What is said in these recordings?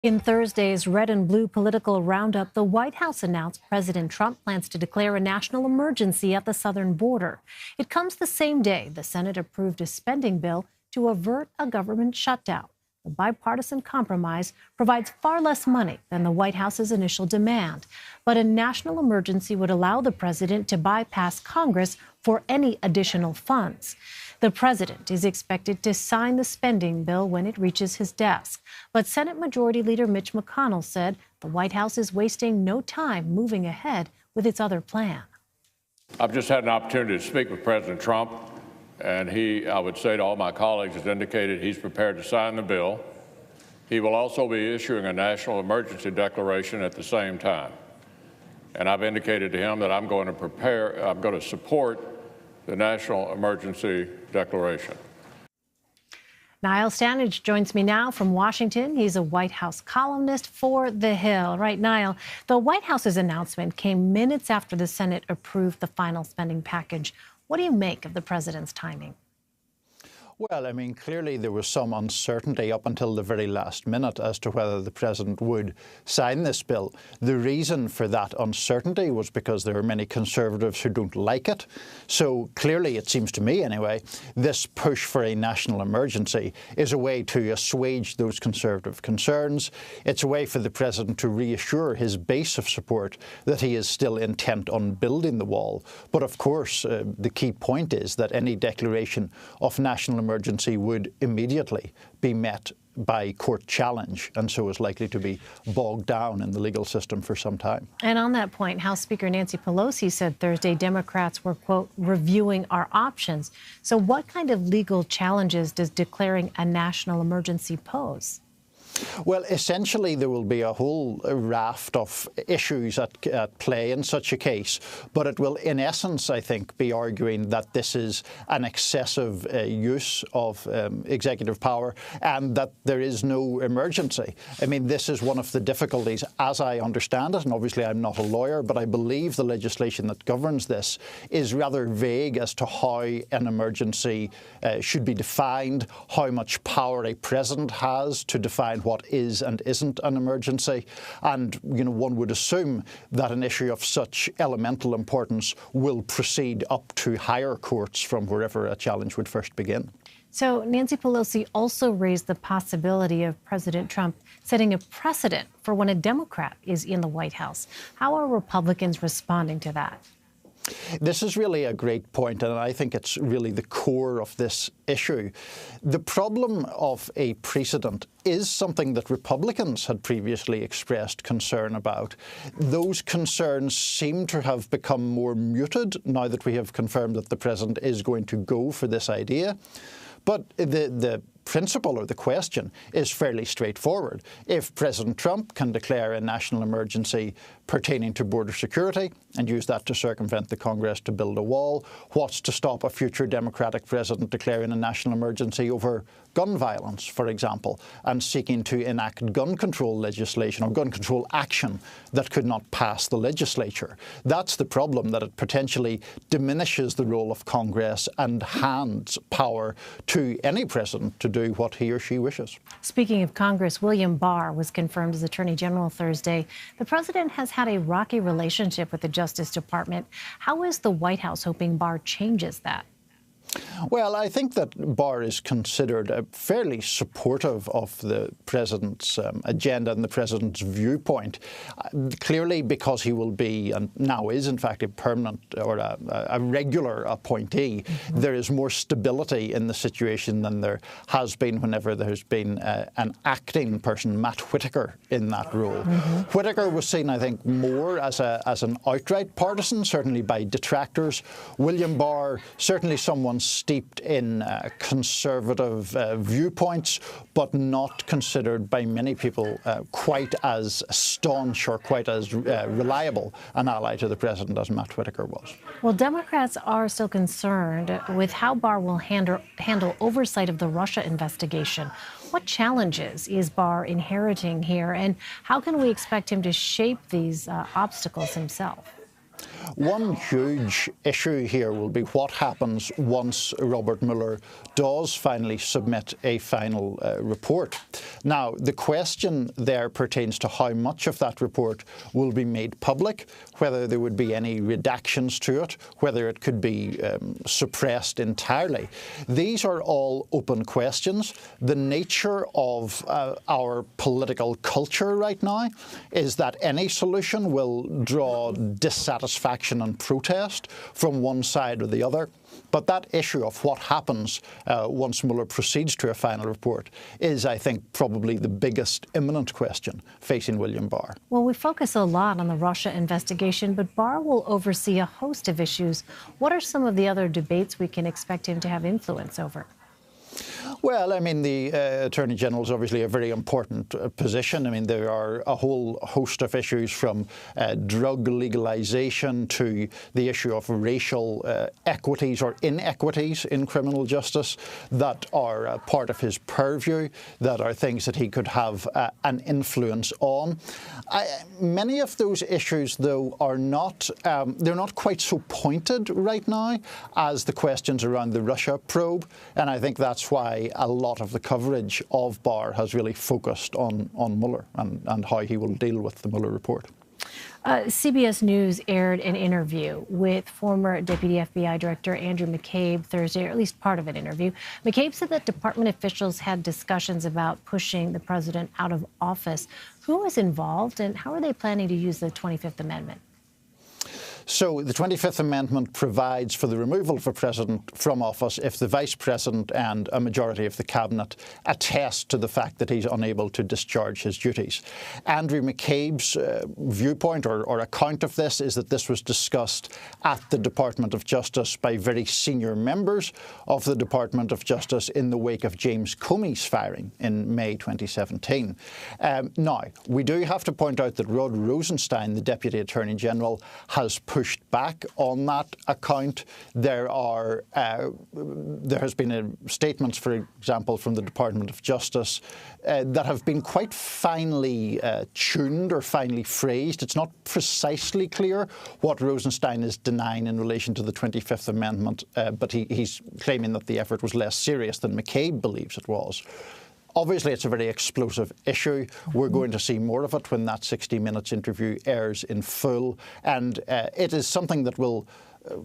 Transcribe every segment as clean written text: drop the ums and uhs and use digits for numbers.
In Thursday's red and blue political roundup, the White House announced President Trump plans to declare a national emergency at the southern border. It comes the same day the Senate approved a spending bill to avert a government shutdown. The bipartisan compromise provides far less money than the White House's initial demand. But a national emergency would allow the president to bypass Congress for any additional funds. The president is expected to sign the spending bill when it reaches his desk. But Senate Majority Leader Mitch McConnell said the White House is wasting no time moving ahead with its other plan. I've just had an opportunity to speak with President Trump, and I would say to all my colleagues, has indicated he's prepared to sign the bill. He will also be issuing a national emergency declaration at the same time. And I've indicated to him that I'm going to support the national emergency declaration. Niall Stanage joins me now from Washington. He's a White House columnist for The Hill. Right, Niall, the White House's announcement came minutes after the Senate approved the final spending package. What do you make of the president's timing? Well, I mean, clearly there was some uncertainty up until the very last minute as to whether the president would sign this bill. The reason for that uncertainty was because there are many Conservatives who don't like it. So clearly, it seems to me anyway, this push for a national emergency is a way to assuage those Conservative concerns. It's a way for the president to reassure his base of support that he is still intent on building the wall. But of course, the key point is that any declaration of national emergency would immediately be met by court challenge, and so is likely to be bogged down in the legal system for some time. And on that point, House Speaker Nancy Pelosi said Thursday Democrats were, quote, reviewing our options. So what kind of legal challenges does declaring a national emergency pose? Well, essentially, there will be a whole raft of issues at play in such a case, but it will, in essence, I think, be arguing that this is an excessive use of executive power and that there is no emergency. I mean, this is one of the difficulties, as I understand it, and obviously I'm not a lawyer, but I believe the legislation that governs this is rather vague as to how an emergency should be defined, how much power a president has to define what is and isn't an emergency. And, you know, one would assume that an issue of such elemental importance will proceed up to higher courts from wherever a challenge would first begin. So Nancy Pelosi also raised the possibility of President Trump setting a precedent for when a Democrat is in the White House. How are Republicans responding to that? This is really a great point, and I think it's really the core of this issue. The problem of a precedent is something that Republicans had previously expressed concern about. Those concerns seem to have become more muted now that we have confirmed that the president is going to go for this idea. But the principle or the question is fairly straightforward. If President Trump can declare a national emergency pertaining to border security and use that to circumvent the Congress to build a wall, what's to stop a future Democratic president declaring a national emergency over gun violence, for example, and seeking to enact gun control legislation or gun control action that could not pass the legislature? That's the problem, that it potentially diminishes the role of Congress and hands power to any president to do what he or she wishes. Speaking of Congress, William Barr was confirmed as Attorney General Thursday. The president has had a rocky relationship with the Justice Department. How is the White House hoping Barr changes that? Well, I think that Barr is considered fairly supportive of the president's agenda and the president's viewpoint, clearly because he will be, and now is in fact, a permanent or a regular appointee. Mm-hmm. There is more stability in the situation than there has been whenever there's been an acting person, Matt Whitaker, in that role. Mm-hmm. Whitaker was seen, I think, more as an outright partisan, certainly by detractors. William Barr, certainly someone steeped in conservative viewpoints, but not considered by many people quite as staunch or quite as reliable an ally to the president as Matt Whitaker was. Well, Democrats are still concerned with how Barr will handle oversight of the Russia investigation. What challenges is Barr inheriting here, and how can we expect him to shape these obstacles himself? One huge issue here will be what happens once Robert Mueller does finally submit a final report. Now, the question there pertains to how much of that report will be made public, whether there would be any redactions to it, whether it could be suppressed entirely. These are all open questions. The nature of our political culture right now is that any solution will draw dissatisfaction and protest from one side or the other. But that issue of what happens once Mueller proceeds to a final report is, I think, probably the biggest imminent question facing William Barr. Well, we focus a lot on the Russia investigation, but Barr will oversee a host of issues. What are some of the other debates we can expect him to have influence over? Well, I mean, the Attorney General is obviously a very important position. I mean, there are a whole host of issues from drug legalization to the issue of racial equities or inequities in criminal justice that are part of his purview, that are things that he could have an influence on. Many of those issues, though, are not, they're not quite so pointed right now as the questions around the Russia probe, and I think that's why a lot of the coverage of Barr has really focused on Mueller and how he will deal with the Mueller report. CBS News aired an interview with former Deputy FBI Director Andrew McCabe Thursday, or at least part of an interview. McCabe said that department officials had discussions about pushing the president out of office. Who was involved, and how are they planning to use the 25th Amendment? So the 25th Amendment provides for the removal of a president from office if the vice president and a majority of the cabinet attest to the fact that he's unable to discharge his duties. Andrew McCabe's viewpoint or account of this is that this was discussed at the Department of Justice by very senior members of the Department of Justice in the wake of James Comey's firing in May 2017. Now, we do have to point out that Rod Rosenstein, the Deputy Attorney General, has pushed back on that account. There has been statements, for example, from the Department of Justice that have been quite finely tuned or finely phrased. It's not precisely clear what Rosenstein is denying in relation to the 25th Amendment, but he's claiming that the effort was less serious than McCabe believes it was. Obviously, it's a very explosive issue. We're going to see more of it when that 60 Minutes interview airs in full. And it is something that will,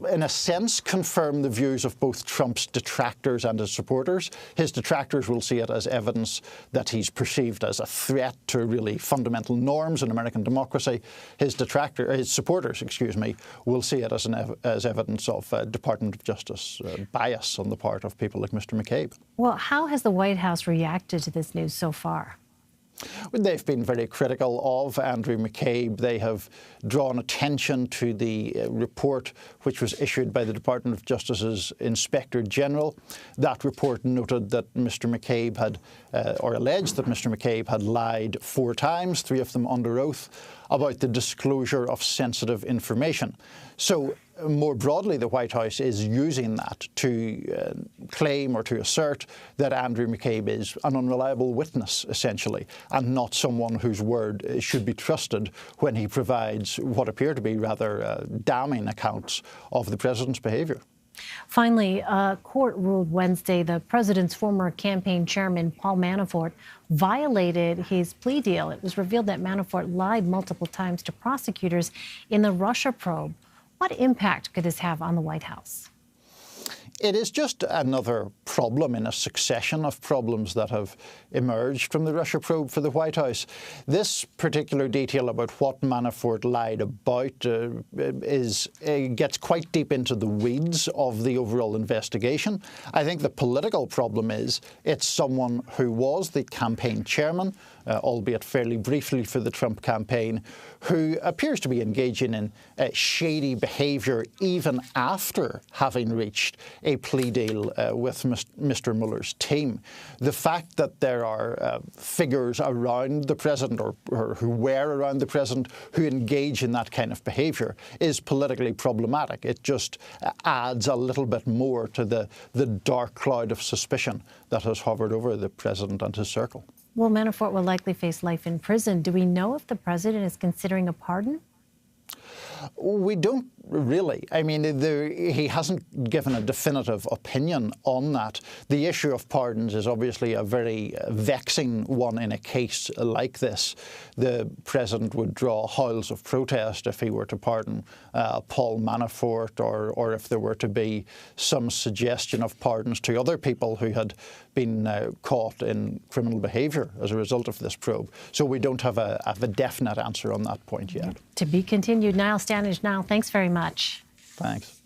in a sense, confirm the views of both Trump's detractors and his supporters. His detractors will see it as evidence that he's perceived as a threat to really fundamental norms in American democracy. His supporters, will see it as evidence of Department of Justice bias on the part of people like Mr. McCabe. Well, how has the White House reacted to this news so far? They've been very critical of Andrew McCabe. They have drawn attention to the report which was issued by the Department of Justice's Inspector General. That report noted that Mr. McCabe had, or alleged that Mr. McCabe had lied 4 times, 3 of them under oath, about the disclosure of sensitive information. So more broadly, the White House is using that to claim or to assert that Andrew McCabe is an unreliable witness, essentially, and not someone whose word should be trusted when he provides what appear to be rather damning accounts of the president's behaviour. Finally, a court ruled Wednesday the president's former campaign chairman, Paul Manafort, violated his plea deal. It was revealed that Manafort lied multiple times to prosecutors in the Russia probe. What impact could this have on the White House? It is just another problem in a succession of problems that have emerged from the Russia probe for the White House. This particular detail about what Manafort lied about gets quite deep into the weeds of the overall investigation. I think the political problem is it's someone who was the campaign chairman, albeit fairly briefly for the Trump campaign, who appears to be engaging in shady behaviour even after having reached a plea deal with Mr. Mueller's team. The fact that there are figures around the president or who were around the president who engage in that kind of behaviour is politically problematic. It just adds a little bit more to the dark cloud of suspicion that has hovered over the president and his circle. Well, Manafort will likely face life in prison. Do we know if the president is considering a pardon? We don't really. I mean, he hasn't given a definitive opinion on that. The issue of pardons is obviously a very vexing one in a case like this. The President would draw howls of protest if he were to pardon Paul Manafort, or if there were to be some suggestion of pardons to other people who had been caught in criminal behaviour as a result of this probe. So we don't have a definite answer on that point yet. To be continued. Niall Stanage, Niall, thanks very much. Thanks.